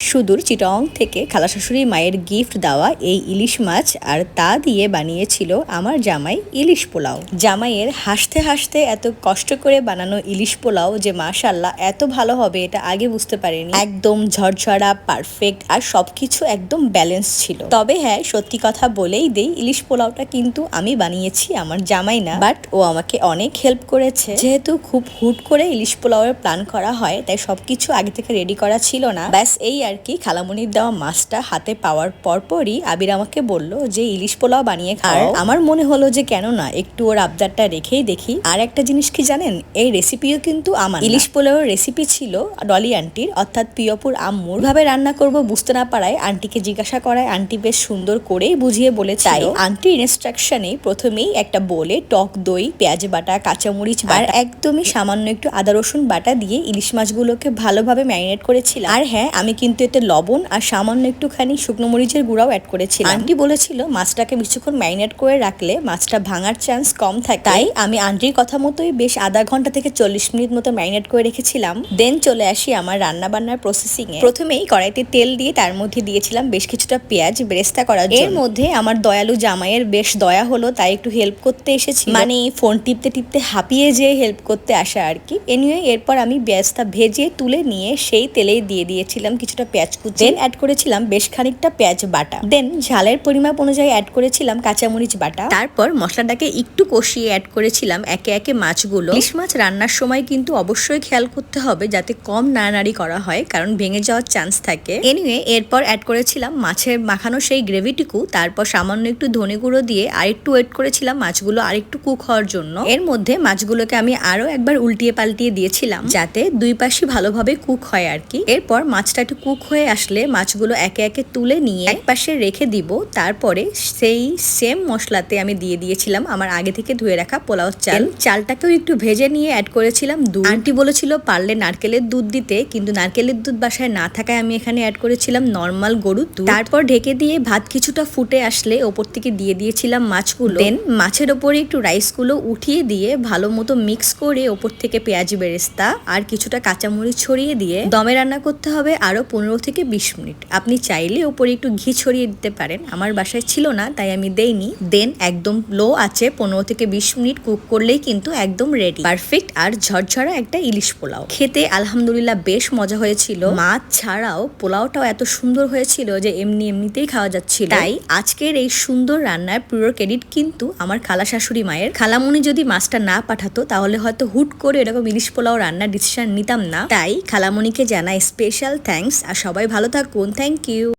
সুদূর চিটং থেকে খালা শাশুড়ি মায়ের গিফট দেওয়া এই ইলিশ মাছ আর তা দিয়ে বানিয়েছিল আমার জামাই ইলিশ পোলাও। জামাইয়ের হাসতে হাসতে এত কষ্ট করে বানানো ইলিশ পোলাও যে মাশাল্লাহ এত ভালো হবে এটা আগে বুঝতে পারিনি। একদম ঝরঝরা পারফেক্ট আর সবকিছু একদম ব্যালেন্স ছিল। তবে হ্যাঁ, সত্যি কথা বলেই দেই, ইলিশ পোলাওটা কিন্তু আমি বানিয়েছি, আমার জামাই না। বাট ও আমাকে অনেক হেল্প করেছে। যেহেতু খুব হুট করে ইলিশ পোলাওয়ের প্ল্যান করা হয়, তাই সবকিছু আগে থেকে রেডি করা ছিল না। ব্যাস এই আর কি। খালামণির দেওয়া মাছটা হাতে পাওয়ার পরপরই আবির আমাকে বলল যে ইলিশ পোলাও বানিয়ে খাও। আমার মনে হলো যে কেন না, একটু ওর আবদারটা রেখেই দেখি। আর একটা জিনিস কি জানেন, এই রেসিপিও কিন্তু আমার ইলিশ পোলাওয়ের রেসিপি ছিল ডলি আন্টির, অর্থাৎ প্রিয়পুর আম্মুর। ভাবে রান্না করব বুঝতে না পারায় আন্টিকে জিজ্ঞাসা করায় আন্টি বেশ সুন্দর করেই বুঝিয়ে বলেছিল। আন্টির ইনস্ট্রাকশনে প্রথমেই একটা বোলে টক দই, পেঁয়াজ বাটা, কাঁচামরিচ আর একদমই সামান্য একটু আদা রসুন বাটা দিয়ে ইলিশ মাছগুলোকে ভালোভাবে ম্যারিনেট করেছিলাম। আর হ্যাঁ, আমি কিন্তু এতে লবণ আর সামান্য একটুখানি শুকনো মরিচের গুঁড়াও অ্যাড করেছিলাম। আন্টি বলেছিল মাছটাকে কিছুক্ষণ ম্যারিনেট করে রাখলে মাছটা ভাঙার চান্স কম থাকে। তাই আমি আন্টির কথা মতোই বেশ আধা ঘন্টা থেকে 40 মিনিট মতো ম্যারিনেট করে রেখেছিলাম। দেন চলে আসি আমার রান্না বান্নার প্রসেসিং এ। প্রথমেই কড়াইতে তেল দিয়ে তার মধ্যে দিয়েছিলাম বেশ কিছুটা পেঁয়াজ বেরেস্তা করার জন্য। এর মধ্যে আমার দয়ালু জামাইয়ের বেশ দয়া হলো, তাই একটু হেল্প করতে এসেছি, মানে ফোন টিপতে টিপতে হাঁপিয়ে যেয়ে হেল্প করতে আসা আর কি। এনিওয়ে, এরপর আমি পেঁয়াজটা ভেজে তুলে নিয়ে সেই তেলেই দিয়ে দিয়েছিলাম কিছুটা পেঁয়াজ কুচি। দেন অ্যাড করেছিলাম বেশ খানিকটা পেঁয়াজ বাটা। দেন ঝালের পরিমাপ অনুযায়ী অ্যাড করেছিলাম কাঁচামরিচ বাটা। তারপর মশলাটাকে একটু কষিয়ে অ্যাড করেছিলাম একে একে মাছগুলো। ইলিশ মাছ রান্নার সময় কিন্তু অবশ্যই খেয়াল করতে হবে যাতে কম নাড়ানাড়ি করা হয়, কারণ ভেঙে যাওয়ার চান্স থাকে। এনিওয়ে, এরপর অ্যাড করেছিলাম মাছের মাখানো সেই গ্রেভিটুকু। তারপর সামান্য একটু ধনে গুঁড়ো দিয়ে আরেকটু ওয়েট করেছিলাম মাছগুলো আরেকটু কুক হওয়ার জন্য। এর মধ্যে মাছগুলোকে আমি আরো একবার উল্টিয়ে পাল্টিয়ে দিয়েছিলাম যাতে দুই পাশই ভালোভাবে কুক হয় আর কি। এরপর মাছটা একটু কুক হয়ে আসলে মাছগুলো একে একে তুলে নিয়ে এক পাশে রেখে দিব। তারপরে সেই সেম মশলাতে আমি দিয়ে দিয়েছিলাম আমার আগে থেকে ধুয়ে রাখা পোলাও চাল। চালটাকেও একটু ভেজে নিয়ে অ্যাড করেছিলাম দুধ। আন্টি বলেছিল পারলে নারকেলের দুধ দিতে, কিন্তু নারকেলের দুধ বাসায় না থাকায় আমি এখানে অ্যাড করেছিলাম নর্মাল গরুর দুধ। তারপর ঢেকে দিয়ে ভাত কিছুটা ফুটে আসলে ওপর থেকে দিয়ে দিয়েছিলাম মাছগুলো। দেন মাছের ওপরে একটু রাইসগুলো উঠিয়ে দিয়ে ভালো মতো মিক্স করে ওপর থেকে পেঁয়াজ বেরেস্তা আর কিছুটা কাঁচামরিচ ছড়িয়ে দিয়ে দমে রান্না করতে হবে আরো 15 থেকে 20 মিনিট। আপনি চাইলে উপরে একটু ঘি ছড়িয়ে দিতে পারেন, আমার বাসায় ছিল না তাই আমি দেইনি। দেন একদম লো আছে 15 থেকে 20 মিনিট কুক করলেই কিন্তু একদম রেডি, পারফেক্ট আর ঝরঝরা একটা ইলিশ পোলাও। খেতে আলহামদুলিল্লাহ বেশ মজা হয়েছিল। মাছ ছাড়াও পোলাওটাও এত সুন্দর হয়েছিল যে এমনিতেই খাওয়া যাচ্ছিল। তাই আজকের এই সুন্দর রান্নার পুরো ক্রেডিট কিন্তু আমার খালা শাশুড়ি মায়ের। খালামুনি যদি মাছটা না পাঠাতো তাহলে হয়তো হুট করে এরকম ইলিশ পোলাও রান্নার ডিসিশন নিতাম না। তাই খালামুনিকে জানাই স্পেশাল থ্যাঙ্কস। আর সবাই ভালো থাকুন। Thank you.